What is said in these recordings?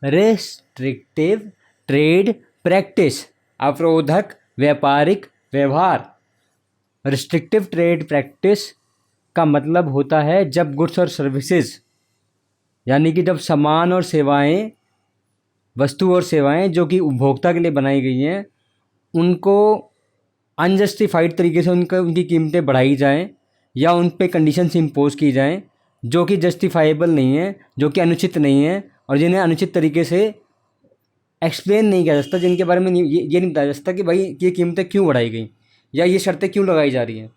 Restrictive trade practice, अवरोधक व्यापारिक व्यवहार। रिस्ट्रिक्टिव ट्रेड प्रैक्टिस का मतलब होता है जब गुड्स और सर्विसेज, यानी कि जब सामान और सेवाएं, वस्तु और सेवाएं जो कि उपभोक्ता के लिए बनाई गई हैं, उनको अनजस्टिफाइड तरीके से उनकी कीमतें बढ़ाई जाएं या उन पे कंडीशंस इम्पोज की जाएं जो कि जस्टिफाइबल नहीं है, जो कि अनुचित नहीं है, और जिन्हें अनुचित तरीके से एक्सप्लेन नहीं किया जा सकता, जिनके बारे में ये नहीं बताया जा सकता कि भाई ये कीमतें क्यों बढ़ाई गई या ये शर्तें क्यों लगाई जा रही हैं।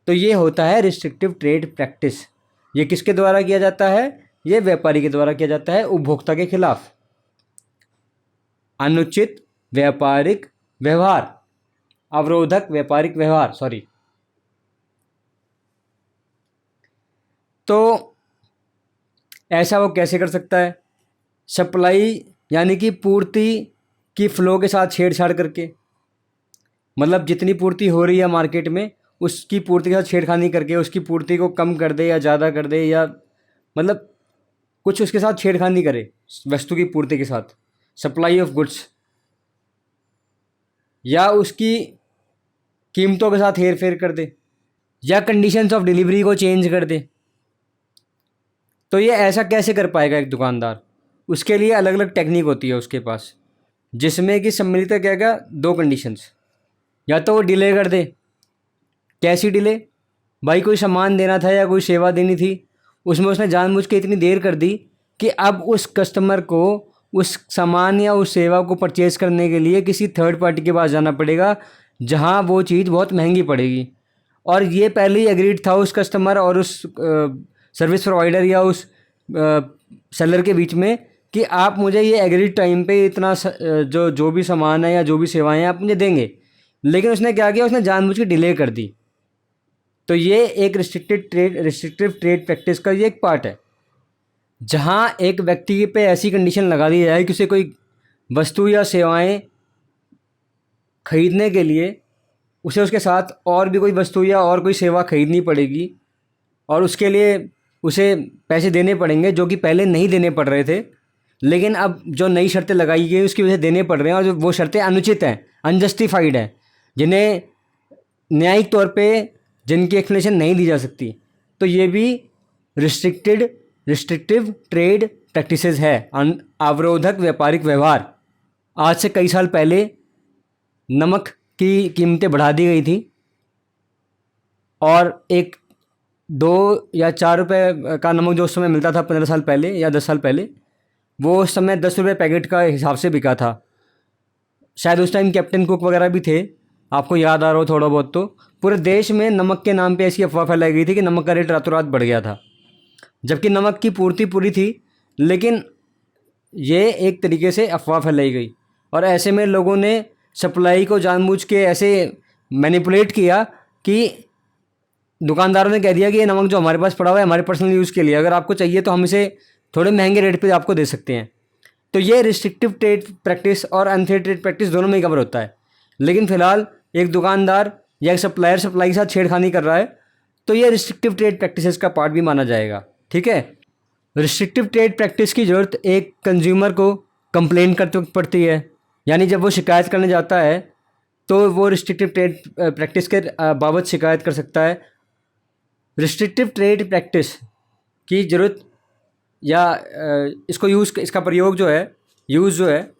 तो ये होता है रिस्ट्रिक्टिव ट्रेड प्रैक्टिस। ये किसके द्वारा किया जाता है? ये व्यापारी के द्वारा किया जाता है उपभोक्ता के खिलाफ। अनुचित व्यापारिक व्यवहार, अवरोधक व्यापारिक व्यवहार, सॉरी। तो ऐसा वो कैसे कर सकता है? सप्लाई यानी कि पूर्ति की फ्लो के साथ छेड़छाड़ करके, मतलब जितनी पूर्ति हो रही है मार्केट में उसकी पूर्ति के साथ छेड़खानी करके उसकी पूर्ति को कम कर दे या ज़्यादा कर दे, या मतलब कुछ उसके साथ छेड़खानी करे वस्तु की पूर्ति के साथ, सप्लाई ऑफ गुड्स, या उसकी कीमतों के साथ हेर फेर कर दे, या कंडीशंस ऑफ डिलीवरी को चेंज कर दे। तो ये ऐसा कैसे कर पाएगा एक दुकानदार? उसके लिए अलग अलग टेक्निक होती है उसके पास, जिसमें कि सम्मिलित क्या क्या दो कंडीशंस। या तो वो डिले कर दे। कैसी डिले? भाई कोई सामान देना था या कोई सेवा देनी थी, उसमें उसने जानबूझ के इतनी देर कर दी कि अब उस कस्टमर को उस सामान या उस सेवा को परचेज़ करने के लिए किसी थर्ड पार्टी के पास जाना पड़ेगा जहां वो चीज़ बहुत महंगी पड़ेगी। और ये पहले ही एग्रीड था उस कस्टमर और उस सर्विस प्रोवाइडर या उस सेलर के बीच में कि आप मुझे ये एग्रीड टाइम पे इतना जो भी सामान है या जो भी सेवाएं हैं आप मुझे देंगे। लेकिन उसने क्या किया? उसने जानबूझ के डिले कर दी। तो ये एक रिस्ट्रिक्टिव ट्रेड प्रैक्टिस का ये एक पार्ट है, जहां एक व्यक्ति पे ऐसी कंडीशन लगा दी जाए कि उसे कोई वस्तु या सेवाएं खरीदने के लिए उसे उसके साथ और भी कोई वस्तु या और कोई सेवा खरीदनी पड़ेगी, और उसके लिए उसे पैसे देने पड़ेंगे जो कि पहले नहीं देने पड़ रहे थे, लेकिन अब जो नई शर्तें लगाई गई उसकी वजह से देने पड़ रहे हैं, और जो वो शर्तें अनुचित हैं, अनजस्टिफाइड हैं, जिन्हें न्यायिक तौर पे जिनकी एक्सप्लेनेशन नहीं दी जा सकती। तो ये भी रिस्ट्रिक्टिव ट्रेड प्रैक्टिसेस है, अवरोधक व्यापारिक व्यवहार। आज से कई साल पहले नमक की कीमतें बढ़ा दी गई थी, और एक 2 या 4 रुपये का नमक जो उस समय मिलता था 15 साल पहले या 10 साल पहले, वो उस समय 10 रुपये पैकेट का हिसाब से बिका था। शायद उस टाइम कैप्टन कुक वगैरह भी थे, आपको याद आ रहा हो थोड़ा बहुत। तो पूरे देश में नमक के नाम पे ऐसी अफवाह फैलाई गई थी कि नमक का रेट रातों रात बढ़ गया था, जबकि नमक की पूर्ति पूरी थी, लेकिन ये एक तरीके से अफवाह फैलाई गई। और ऐसे में लोगों ने सप्लाई को जानबूझ के ऐसे मैनिपुलेट किया कि दुकानदारों ने कह दिया कि ये नमक जो हमारे पास पड़ा हुआ है हमारे पर्सनल यूज़ के लिए, अगर आपको चाहिए तो हम इसे थोड़े महंगे रेट पे आपको दे सकते हैं। तो ये रिस्ट्रिक्टिव ट्रेड प्रैक्टिस और अनफेयर ट्रेड प्रैक्टिस दोनों में ही कवर होता है। लेकिन फिलहाल एक दुकानदार या एक सप्लायर सप्लाई के साथ छेड़खानी कर रहा है, तो ये रिस्ट्रिक्टिव ट्रेड प्रैक्टिसेस का पार्ट भी माना जाएगा। ठीक है। रिस्ट्रिक्टिव ट्रेड प्रैक्टिस की ज़रूरत एक कंज्यूमर को कंप्लेन करते वक्त पड़ती है, यानी जब वो शिकायत करने जाता है तो वो रिस्ट्रिक्टिव ट्रेड प्रैक्टिस के बाबत शिकायत कर सकता है। रिस्ट्रिक्टिव ट्रेड प्रैक्टिस की ज़रूरत या इसका प्रयोग जो है, यूज़ जो है,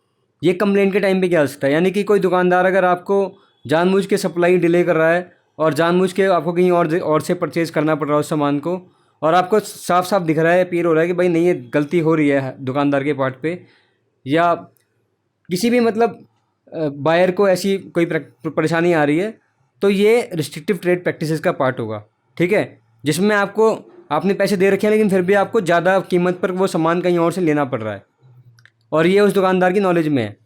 ये कंप्लेंट के टाइम पे किया जा सकता है। यानी कि कोई दुकानदार अगर आपको जानबूझ के सप्लाई डिले कर रहा है और जानबूझ के आपको कहीं और से परचेज़ करना पड़ रहा है उस सामान को, और आपको साफ साफ दिख रहा है, अपील हो रहा है कि भाई नहीं ये गलती हो रही है दुकानदार के पार्ट पे, या किसी भी मतलब बायर को ऐसी कोई परेशानी आ रही है, तो ये रिस्ट्रिक्टिव ट्रेड प्रैक्टिसेस का पार्ट होगा। ठीक है। जिसमें आपने पैसे दे रखे हैं लेकिन फिर भी आपको ज़्यादा कीमत पर वो सामान कहीं और से लेना पड़ रहा है, और ये उस दुकानदार की नॉलेज में है,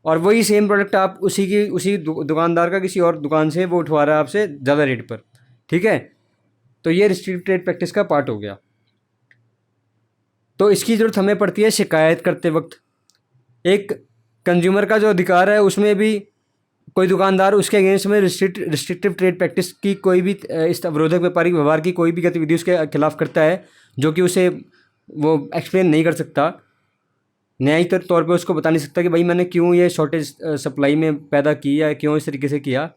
और वही सेम प्रोडक्ट आप उसी दुकानदार का किसी और दुकान से वो उठवा रहा है आपसे ज़्यादा रेट पर। ठीक है। तो ये रिस्ट्रिक्टिव ट्रेड प्रैक्टिस का पार्ट हो गया। तो इसकी ज़रूरत हमें पड़ती है शिकायत करते वक्त। एक कंज्यूमर का जो अधिकार है उसमें भी कोई दुकानदार उसके अगेंस्ट में रिस्ट्रिक्टिव ट्रेड प्रैक्टिस की कोई भी इस अवरोधक व्यापारिक व्यवहार की कोई भी गतिविधि उसके खिलाफ करता है जो कि उसे वो एक्सप्लेन नहीं कर सकता, न्यायिक तौर पे उसको बता नहीं सकता कि भाई मैंने क्यों ये शॉर्टेज सप्लाई में पैदा की या क्यों इस तरीके से किया।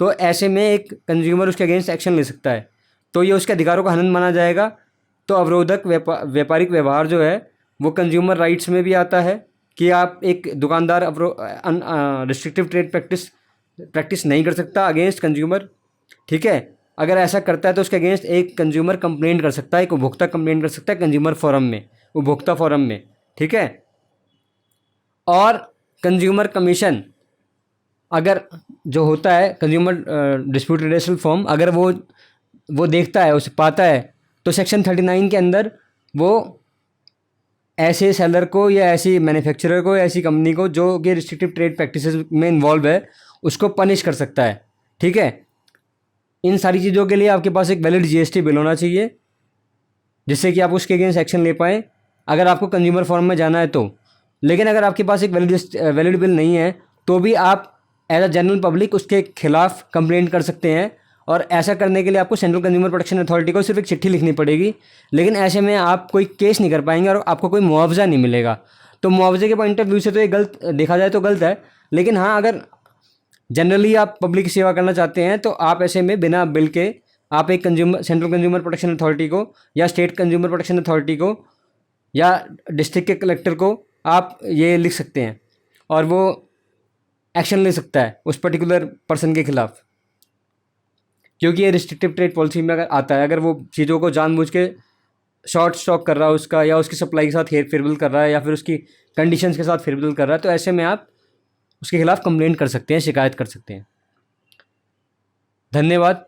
तो ऐसे में एक कंज्यूमर उसके अगेंस्ट एक्शन ले सकता है, तो ये उसके अधिकारों का हनन माना जाएगा। तो अवरोधक व्यापारिक व्यवहार जो है वो कंज्यूमर राइट्स में भी आता है कि आप एक दुकानदार रिस्ट्रिक्टिव ट्रेड प्रैक्टिस नहीं कर सकता अगेंस्ट कंज्यूमर। ठीक है, अगर ऐसा करता है तो उसके अगेंस्ट एक कंज्यूमर कंप्लेंट कर सकता है, एक उपभोक्ता कंप्लेंट कर सकता है कंज्यूमर फोरम में, उपभोक्ता फोरम में। ठीक है, और कंज्यूमर कमीशन अगर जो होता है कंज्यूमर डिस्प्यूट रिड्रेसल फॉर्म, अगर वो देखता है, उसे पाता है, तो सेक्शन 39 के अंदर वो ऐसे सेलर को या ऐसी मैन्युफैक्चरर को या ऐसी कंपनी को जो कि रिस्ट्रिक्टिव ट्रेड प्रैक्टिसेस में इन्वॉल्व है उसको पनिश कर सकता है। ठीक है, इन सारी चीज़ों के लिए आपके पास एक वैलिड जीएसटी बिल होना चाहिए जिससे कि आप उसके अगेंस्ट एक्शन ले पाएँ अगर आपको कंज्यूमर फोरम में जाना है तो। लेकिन अगर आपके पास एक वैलिड बिल नहीं है तो भी आप एज अ जनरल पब्लिक उसके खिलाफ कंप्लेंट कर सकते हैं, और ऐसा करने के लिए आपको सेंट्रल कंज्यूमर प्रोटेक्शन अथॉरिटी को सिर्फ एक चिट्ठी लिखनी पड़ेगी। लेकिन ऐसे में आप कोई केस नहीं कर पाएंगे और आपको कोई मुआवजा नहीं मिलेगा। तो मुआवजे के पॉइंट ऑफ व्यू से तो ये गलत देखा जाए तो गलत है, लेकिन हाँ अगर जनरली आप पब्लिक की सेवा करना चाहते हैं तो आप ऐसे में बिना बिल के आप एक सेंट्रल कंज्यूमर प्रोटेक्शन अथॉरिटी को या स्टेट कंज्यूमर प्रोटेक्शन अथॉरिटी को या डिस्ट्रिक्ट के कलेक्टर को आप ये लिख सकते हैं और वो एक्शन ले सकता है उस पर्टिकुलर पर्सन के खिलाफ, क्योंकि ये रिस्ट्रिक्टिव ट्रेड पॉलिसी में अगर आता है, अगर वो चीज़ों को जानबूझ के शॉर्ट स्टॉक कर रहा है उसका, या उसकी सप्लाई के साथ हेर फेरबदल कर रहा है, या फिर उसकी कंडीशंस के साथ फेरबदल कर रहा है, तो ऐसे में आप उसके खिलाफ कंप्लेंट कर सकते हैं, शिकायत कर सकते हैं। धन्यवाद।